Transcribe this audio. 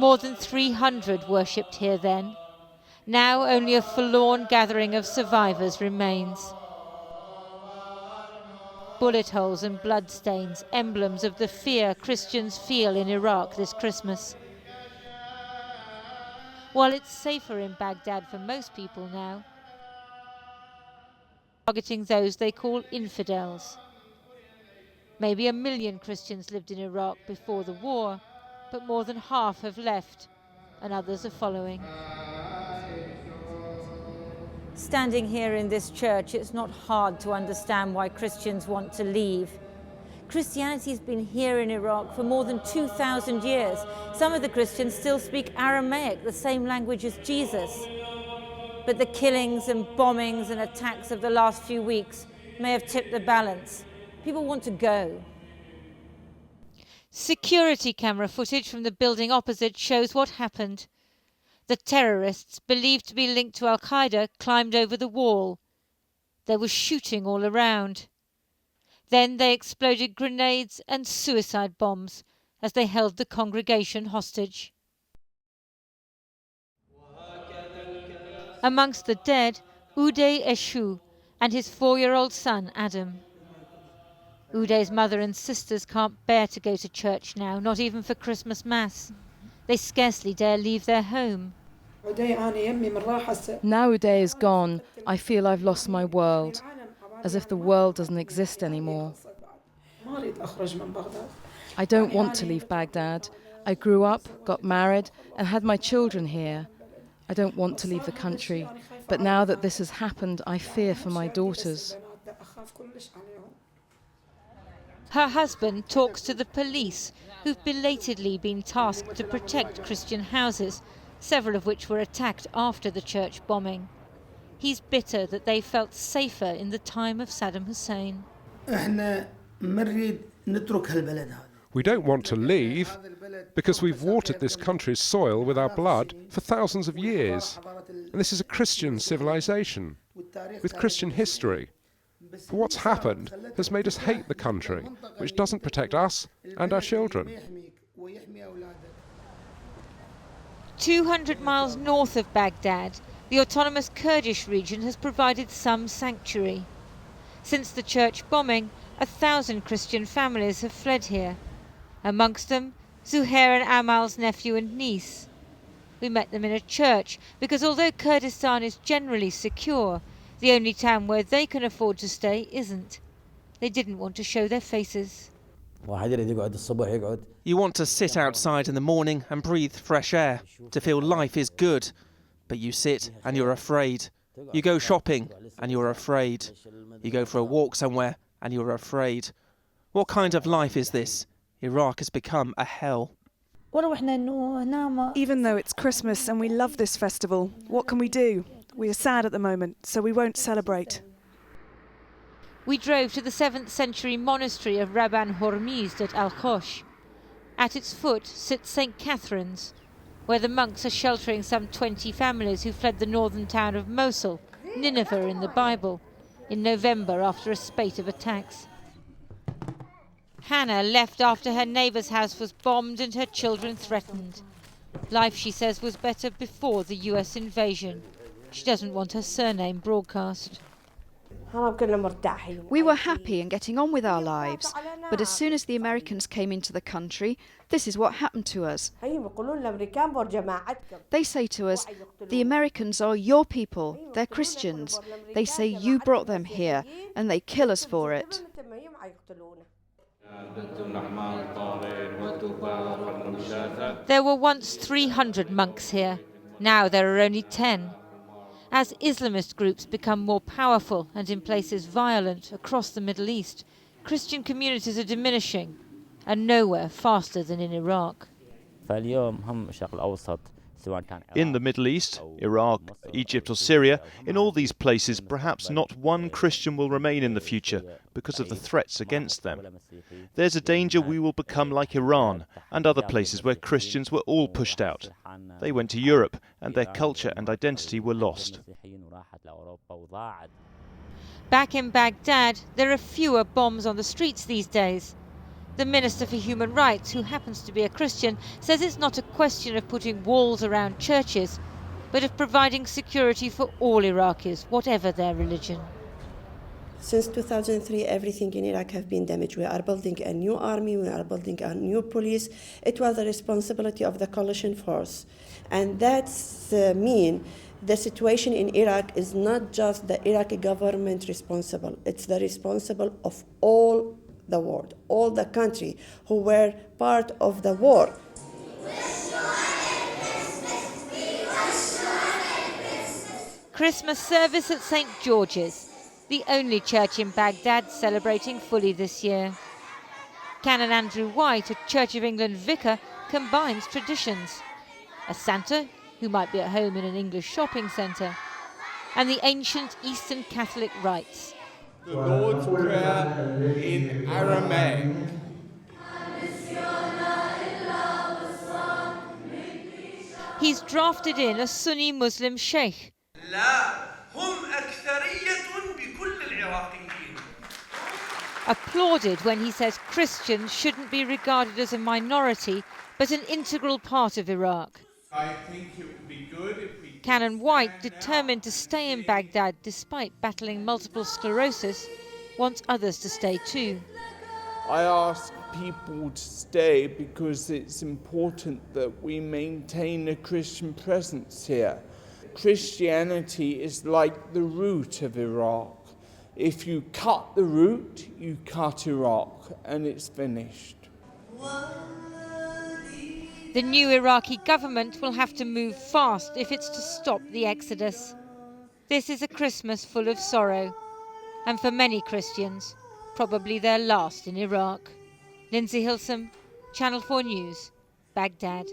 More than 300 worshipped here then. Now only a forlorn gathering of survivors remains. Bullet holes and bloodstains, emblems of the fear Christians feel in Iraq this Christmas. While it's safer in Baghdad for most people now, targeting those they call infidels. Maybe 1 million Christians lived in Iraq before the war, but more than half have left, and others are following. Standing here in this church, it's not hard to understand why Christians want to leave. Christianity has been here in Iraq for more than 2,000 years. Some of the Christians still speak Aramaic, the same language as Jesus. But the killings and bombings and attacks of the last few weeks may have tipped the balance. People want to go. Security camera footage from the building opposite shows what happened. The terrorists, believed to be linked to Al-Qaeda, climbed over the wall. There was shooting all around. Then they exploded grenades and suicide bombs as they held the congregation hostage. Amongst the dead, Uday Eshu and his 4-year-old son, Adam. Uday's mother and sisters can't bear to go to church now, not even for Christmas Mass. They scarcely dare leave their home. Now Uday is gone, I feel I've lost my world, as if the world doesn't exist anymore. I don't want to leave Baghdad. I grew up, got married, and had my children here. I don't want to leave the country, but now that this has happened, I fear for my daughters. Her husband talks to the police, who've belatedly been tasked to protect Christian houses, several of which were attacked after the church bombing. He's bitter that they felt safer in the time of Saddam Hussein. We don't want to leave because we've watered this country's soil with our blood for thousands of years. And this is a Christian civilization with Christian history. But what's happened has made us hate the country, which doesn't protect us and our children. 200 miles north of Baghdad, the autonomous Kurdish region has provided some sanctuary. Since the church bombing, 1,000 Christian families have fled here. Amongst them, Zuhair and Amal's nephew and niece. We met them in a church because although Kurdistan is generally secure, the only town where they can afford to stay isn't. They didn't want to show their faces. You want to sit outside in the morning and breathe fresh air, to feel life is good. But you sit and you're afraid. You go shopping and you're afraid. You go for a walk somewhere and you're afraid. What kind of life is this? Iraq has become a hell. Even though it's Christmas and we love this festival, what can we do? We are sad at the moment, so we won't celebrate. We drove to the 7th century monastery of Rabban Hormizd at Al-Khosh. At its foot sits St. Catherine's, where the monks are sheltering some 20 families who fled the northern town of Mosul, Nineveh in the Bible, in November after a spate of attacks. Hannah left after her neighbour's house was bombed and her children threatened. Life, she says, was better before the US invasion. She doesn't want her surname broadcast. We were happy and getting on with our lives, but as soon as the Americans came into the country, this is what happened to us. They say to us, the Americans are your people, they're Christians. They say you brought them here, and they kill us for it. There were once 300 monks here. Now there are only 10. As Islamist groups become more powerful and in places violent across the Middle East, Christian communities are diminishing, and nowhere faster than in Iraq. In the Middle East, Iraq, Egypt or Syria, in all these places perhaps not one Christian will remain in the future because of the threats against them. There's a danger we will become like Iran and other places where Christians were all pushed out. They went to Europe and their culture and identity were lost. Back in Baghdad, there are fewer bombs on the streets these days. The Minister for Human Rights, who happens to be a Christian, says it's not a question of putting walls around churches, but of providing security for all Iraqis, whatever their religion. Since 2003, everything in Iraq has been damaged. We are building a new army, we are building a new police. It was the responsibility of the coalition force. And that's mean the situation in Iraq is not just the Iraqi government responsible, it's the responsible of all the world, all the country who were part of the war. Christmas service at St. George's, the only church in Baghdad celebrating fully this year. Canon Andrew White, a Church of England vicar, combines traditions. A Santa, who might be at home in an English shopping centre, and the ancient Eastern Catholic rites. The Lord's Prayer in Aramaic. He's drafted in a Sunni Muslim sheikh. Applauded when he says Christians shouldn't be regarded as a minority, but an integral part of Iraq. I think it would be good if we... Canon White, determined to stay in Baghdad despite battling multiple sclerosis, wants others to stay too. I ask people to stay because it's important that we maintain a Christian presence here. Christianity is like the root of Iraq. If you cut the root, you cut Iraq, and it's finished. The new Iraqi government will have to move fast if it's to stop the exodus. This is a Christmas full of sorrow, and for many Christians, probably their last in Iraq. Lindsay Hilsum, Channel 4 News, Baghdad.